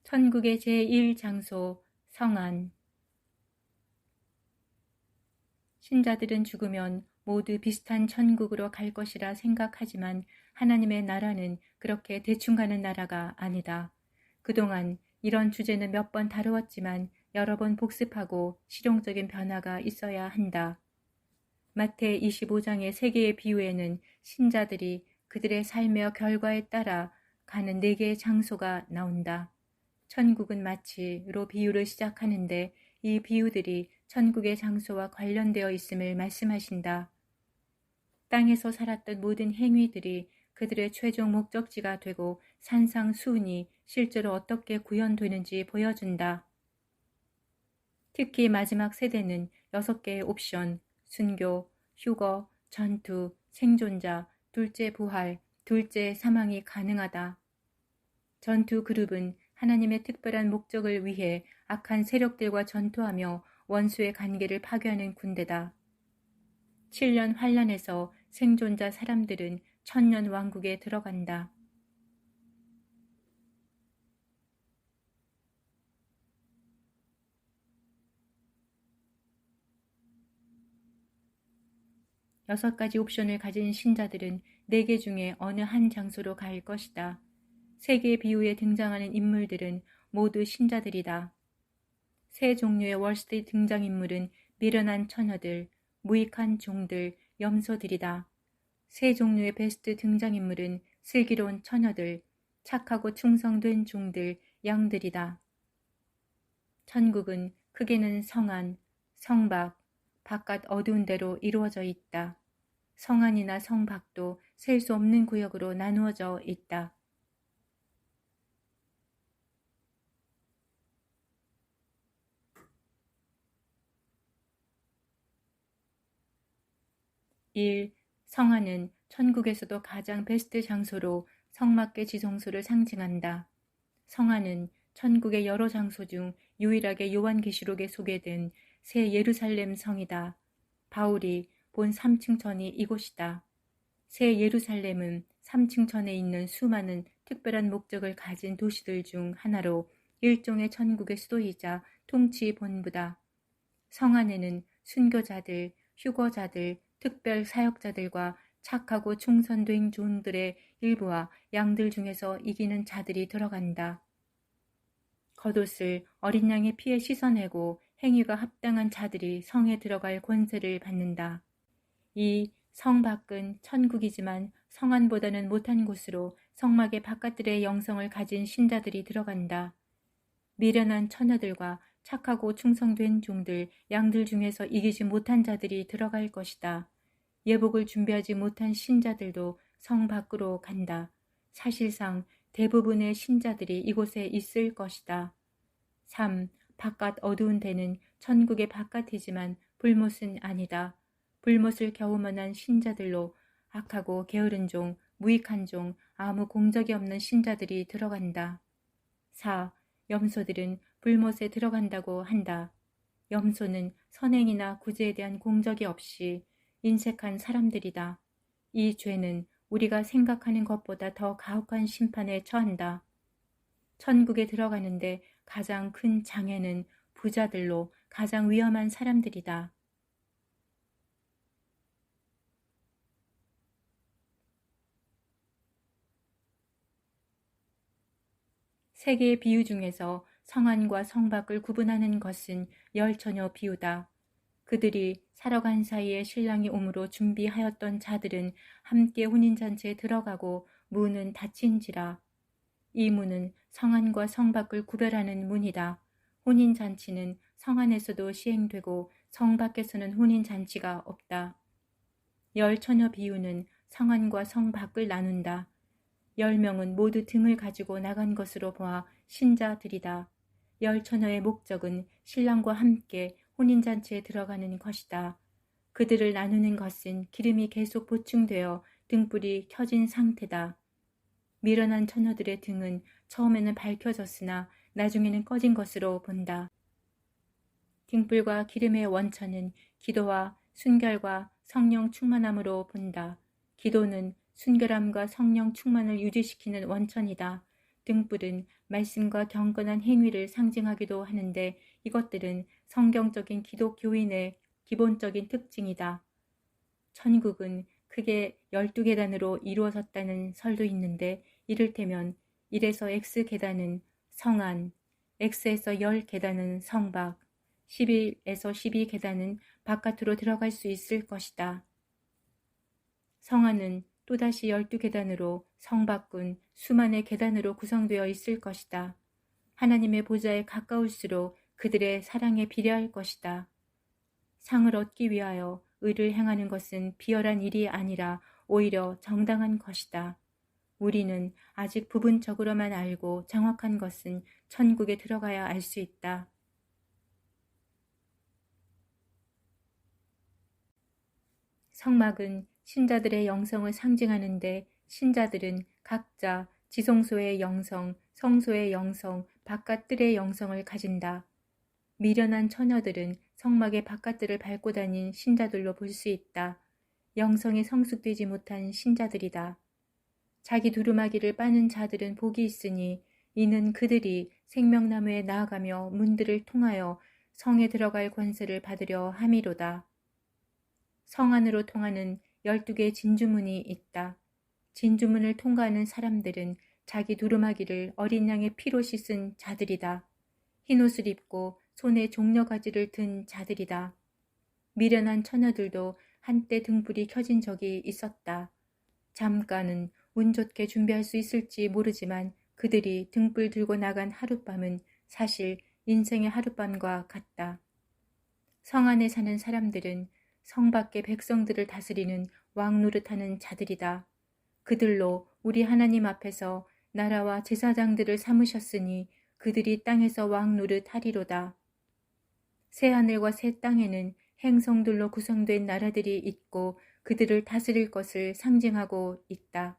천국의 제1장소 성안. 신자들은 죽으면 모두 비슷한 천국으로 갈 것이라 생각하지만 하나님의 나라는 그렇게 대충 가는 나라가 아니다. 그동안 이런 주제는 몇 번 다루었지만 여러 번 복습하고 실용적인 변화가 있어야 한다. 마태 25장의 세 개의 비유에는 신자들이 그들의 삶의 결과에 따라 가는 네 개의 장소가 나온다. 천국은 마치로 비유를 시작하는데 이 비유들이 천국의 장소와 관련되어 있음을 말씀하신다. 땅에서 살았던 모든 행위들이 그들의 최종 목적지가 되고 산상수훈이 실제로 어떻게 구현되는지 보여준다. 특히 마지막 세대는 6개의 옵션, 순교, 휴거, 전투, 생존자, 둘째 부활, 둘째 사망이 가능하다. 전투 그룹은 하나님의 특별한 목적을 위해 악한 세력들과 전투하며 원수의 관계를 파괴하는 군대다. 7년 환란에서 생존자 사람들은 1000년 왕국에 들어간다. 여섯 가지 옵션을 가진 신자들은 4개 중에 어느 한 장소로 갈 것이다. 3개의 비유에 등장하는 인물들은 모두 신자들이다. 3 종류의 월스트리트 등장인물은 미련한 처녀들, 무익한 종들, 염소들이다. 3 종류의 베스트 등장인물은 슬기로운 처녀들, 착하고 충성된 종들, 양들이다. 천국은 크게는 성안, 성밖, 바깥 어두운 데로 이루어져 있다. 성안이나 성밖도 셀 수 없는 구역으로 나누어져 있다. 1. 성안은 천국에서도 가장 베스트 장소로 성막계 지성소를 상징한다. 성안은 천국의 여러 장소 중 유일하게 요한계시록에 소개된 새 예루살렘 성이다. 바울이 본 3층천이 이곳이다. 새 예루살렘은 3층천에 있는 수많은 특별한 목적을 가진 도시들 중 하나로 일종의 천국의 수도이자 통치 본부다. 성안에는 순교자들, 휴거자들, 특별 사역자들과 착하고 충성된 종들의 일부와 양들 중에서 이기는 자들이 들어간다. 겉옷을 어린 양의 피에 씻어내고 행위가 합당한 자들이 성에 들어갈 권세를 받는다. 이 성 밖은 천국이지만 성안보다는 못한 곳으로 성막의 바깥들의 영성을 가진 신자들이 들어간다. 미련한 처녀들과 착하고 충성된 종들, 양들 중에서 이기지 못한 자들이 들어갈 것이다. 예복을 준비하지 못한 신자들도 성 밖으로 간다. 사실상 대부분의 신자들이 이곳에 있을 것이다. 3. 바깥 어두운 데는 천국의 바깥이지만 불못은 아니다. 불못을 겨우만한 신자들로 악하고 게으른 종, 무익한 종, 아무 공적이 없는 신자들이 들어간다. 4. 염소들은 불못에 들어간다고 한다. 염소는 선행이나 구제에 대한 공적이 없이 인색한 사람들이다. 이 죄는 우리가 생각하는 것보다 더 가혹한 심판에 처한다. 천국에 들어가는데 가장 큰 장애는 부자들로 가장 위험한 사람들이다. 세 개의 비유 중에서 성안과 성밖을 구분하는 것은 열처녀 비유다. 그들이 살아간 사이에 신랑이 오므로 준비하였던 자들은 함께 혼인잔치에 들어가고 문은 닫힌지라. 이 문은 성안과 성밖을 구별하는 문이다. 혼인잔치는 성안에서도 시행되고 성밖에서는 혼인잔치가 없다. 열처녀 비유는 성안과 성밖을 나눈다. 10명은 모두 등을 가지고 나간 것으로 보아 신자들이다. 열처녀의 목적은 신랑과 함께 혼인잔치에 들어가는 것이다. 그들을 나누는 것은 기름이 계속 보충되어 등불이 켜진 상태다. 미련한 처녀들의 등은 처음에는 밝혀졌으나 나중에는 꺼진 것으로 본다. 등불과 기름의 원천은 기도와 순결과 성령 충만함으로 본다. 기도는 순결함과 성령 충만을 유지시키는 원천이다. 등불은 말씀과 경건한 행위를 상징하기도 하는데 이것들은 성경적인 기독교인의 기본적인 특징이다. 천국은 크게 12계단으로 이루어졌다는 설도 있는데 이를테면 1에서 X계단은 성안, X에서 10계단은 성박, 11에서 12계단은 바깥으로 들어갈 수 있을 것이다. 성안은 또다시 12계단으로 성밖은 수만의 계단으로 구성되어 있을 것이다. 하나님의 보좌에 가까울수록 그들의 사랑에 비례할 것이다. 상을 얻기 위하여 의를 행하는 것은 비열한 일이 아니라 오히려 정당한 것이다. 우리는 아직 부분적으로만 알고 정확한 것은 천국에 들어가야 알 수 있다. 성막은 신자들의 영성을 상징하는데 신자들은 각자 지성소의 영성, 성소의 영성, 바깥 뜰의 영성을 가진다. 미련한 처녀들은 성막의 바깥뜰을 밟고 다닌 신자들로 볼 수 있다. 영성이 성숙되지 못한 신자들이다. 자기 두루마기를 빠는 자들은 복이 있으니 이는 그들이 생명나무에 나아가며 문들을 통하여 성에 들어갈 권세를 받으려 함이로다. 성 안으로 통하는 12개의 진주문이 있다. 진주문을 통과하는 사람들은 자기 두루마기를 어린 양의 피로 씻은 자들이다. 흰옷을 입고 손에 종려가지를 든 자들이다. 미련한 처녀들도 한때 등불이 켜진 적이 있었다. 잠깐은 운 좋게 준비할 수 있을지 모르지만 그들이 등불 들고 나간 하룻밤은 사실 인생의 하룻밤과 같다. 성 안에 사는 사람들은 성 밖의 백성들을 다스리는 왕 노릇하는 자들이다. 그들로 우리 하나님 앞에서 나라와 제사장들을 삼으셨으니 그들이 땅에서 왕 노릇하리로다. 새 하늘과 새 땅에는 행성들로 구성된 나라들이 있고 그들을 다스릴 것을 상징하고 있다.